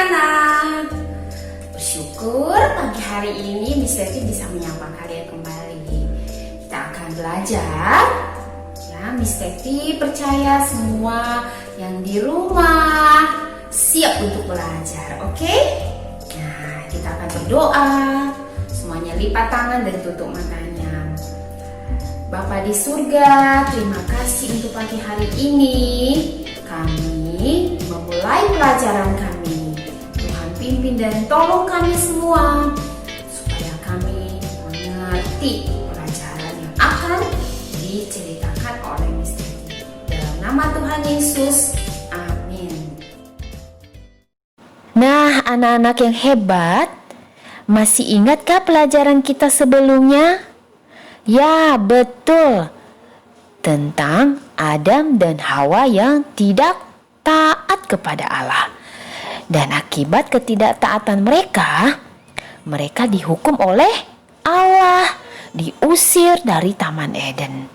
anak-anak. Bersyukur pagi hari ini Miss Teti bisa menyapa kalian kembali. Kita akan belajar. Ya, Miss Teti percaya semua yang di rumah siap untuk belajar, oke? Nah, kita akan berdoa. Semuanya lipat tangan dan tutup matanya. Bapa di surga, terima kasih untuk pagi hari ini. Kami memulai pelajaran kami. Tuhan pimpin dan tolong kami semua supaya kami mengerti pelajaran yang akan diceritakan oleh Miss Teti. Dalam nama Tuhan Yesus, amin. Nah, anak-anak yang hebat, masih ingatkah pelajaran kita sebelumnya? Ya, betul. Tentang Adam dan Hawa yang tidak taat kepada Allah. Dan akibat ketidaktaatan mereka dihukum oleh Allah, diusir dari Taman Eden.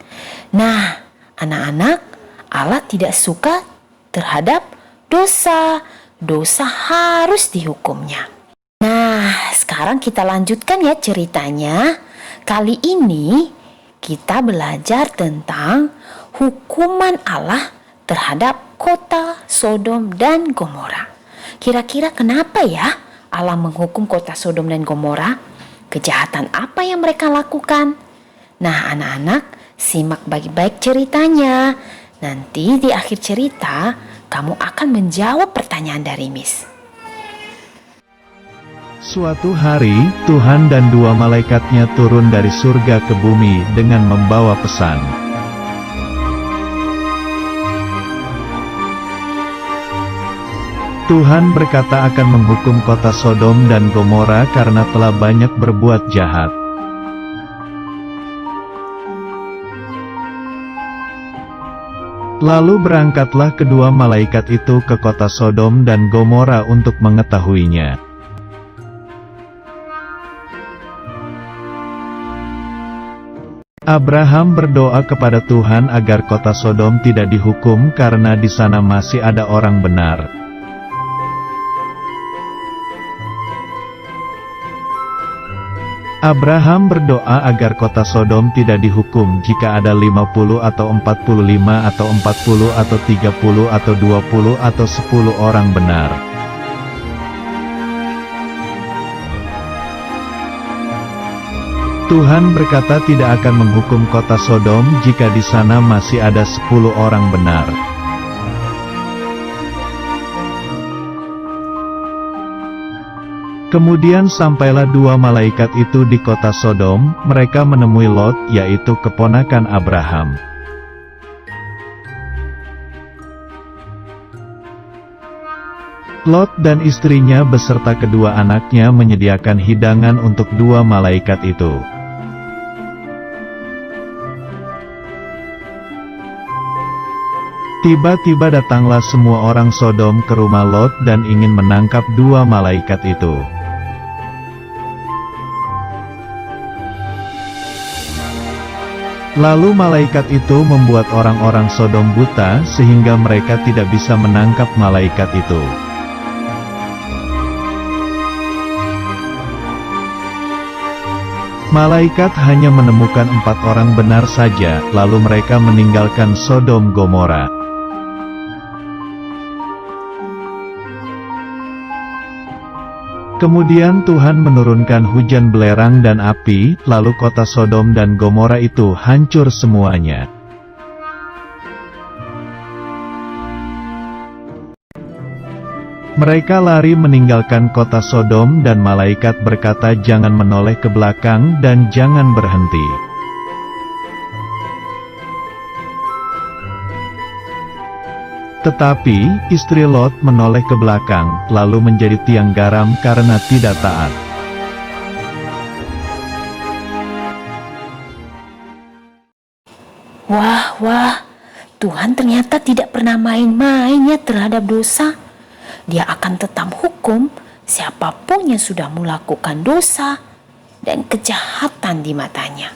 Nah, anak-anak, Allah tidak suka terhadap dosa. Dosa harus dihukumnya. Nah, sekarang kita lanjutkan ya ceritanya. Kali ini kita belajar tentang hukuman Allah terhadap kota Sodom dan Gomora. Kira-kira kenapa ya Allah menghukum kota Sodom dan Gomora? Kejahatan apa yang mereka lakukan? Nah, anak-anak, simak baik-baik ceritanya. Nanti di akhir cerita kamu akan menjawab pertanyaan dari Miss. Suatu hari, Tuhan dan dua malaikatnya turun dari surga ke bumi dengan membawa pesan. Tuhan berkata akan menghukum kota Sodom dan Gomora karena telah banyak berbuat jahat. Lalu berangkatlah kedua malaikat itu ke kota Sodom dan Gomora untuk mengetahuinya. Abraham berdoa kepada Tuhan agar kota Sodom tidak dihukum karena di sana masih ada orang benar. Abraham berdoa agar kota Sodom tidak dihukum jika ada 50 atau 45 atau 40 atau 30 atau 20 atau 10 orang benar. Tuhan berkata tidak akan menghukum kota Sodom jika di sana masih ada 10 orang benar. Kemudian sampailah dua malaikat itu di kota Sodom, mereka menemui Lot, yaitu keponakan Abraham. Lot dan istrinya beserta kedua anaknya menyediakan hidangan untuk dua malaikat itu. Tiba-tiba datanglah semua orang Sodom ke rumah Lot dan ingin menangkap dua malaikat itu. Lalu malaikat itu membuat orang-orang Sodom buta sehingga mereka tidak bisa menangkap malaikat itu. Malaikat hanya menemukan 4 orang benar saja, lalu mereka meninggalkan Sodom Gomora. Kemudian Tuhan menurunkan hujan belerang dan api, lalu kota Sodom dan Gomora itu hancur semuanya. Mereka lari meninggalkan kota Sodom dan malaikat berkata jangan menoleh ke belakang dan jangan berhenti. Tetapi, istri Lot menoleh ke belakang, lalu menjadi tiang garam karena tidak taat. Wah, Tuhan ternyata tidak pernah main-mainnya terhadap dosa. Dia akan tetap hukum siapapun yang sudah melakukan dosa dan kejahatan di matanya.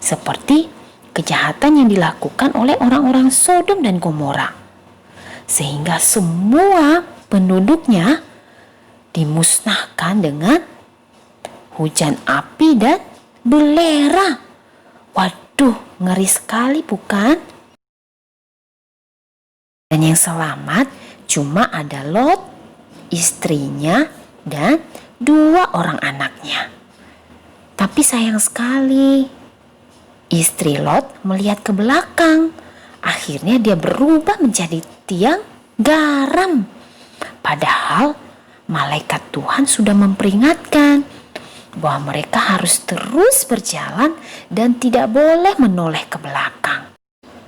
Seperti kejahatan yang dilakukan oleh orang-orang Sodom dan Gomora. Sehingga semua penduduknya dimusnahkan dengan hujan api dan belerang. Waduh, ngeri sekali bukan? Dan yang selamat cuma ada Lot, istrinya, dan 2 orang anaknya. Tapi sayang sekali, istri Lot melihat ke belakang. Akhirnya dia berubah menjadi tiang garam. Padahal malaikat Tuhan sudah memperingatkan bahwa mereka harus terus berjalan dan tidak boleh menoleh ke belakang.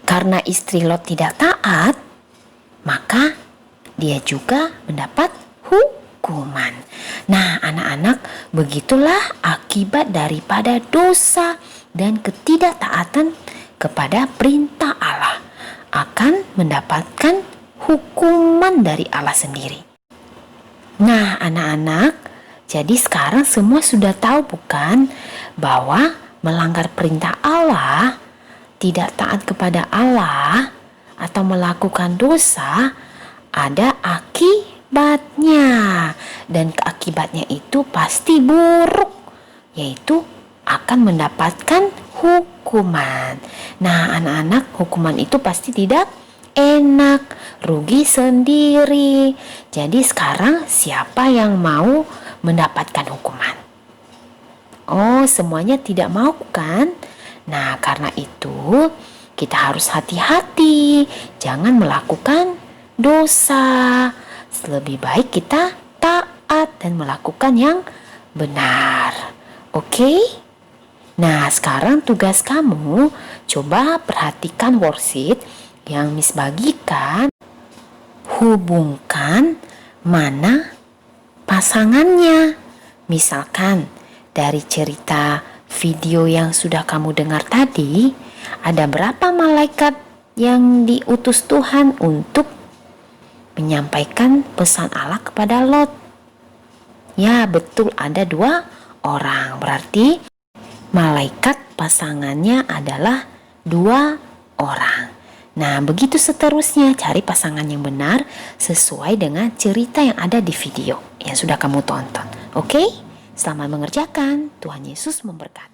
Karena istri Lot tidak taat, maka dia juga mendapat hukuman. Nah, anak-anak, begitulah akibat daripada dosa dan ketidaktaatan kepada perintah Allah, akan mendapatkan hukuman dari Allah sendiri. Nah, anak-anak, jadi sekarang semua sudah tahu bukan bahwa melanggar perintah Allah, tidak taat kepada Allah, atau melakukan dosa ada akibatnya, dan akibatnya itu pasti buruk, yaitu akan mendapatkan hukuman. Nah, anak-anak, hukuman itu pasti tidak enak, rugi sendiri. Jadi sekarang siapa yang mau mendapatkan hukuman? Oh, semuanya tidak mau kan? Nah, karena itu kita harus hati-hati, jangan melakukan dosa. Lebih baik kita taat dan melakukan yang benar. Oke? Nah, sekarang tugas kamu, coba perhatikan worksheet yang Miss bagikan. Hubungkan mana pasangannya. Misalkan dari cerita video yang sudah kamu dengar tadi, ada berapa malaikat yang diutus Tuhan untuk menyampaikan pesan Allah kepada Lot? Ya, betul, ada 2 orang. Berarti malaikat pasangannya adalah 2 orang. Nah, begitu seterusnya, cari pasangan yang benar sesuai dengan cerita yang ada di video yang sudah kamu tonton. Oke? Selamat mengerjakan. Tuhan Yesus memberkati.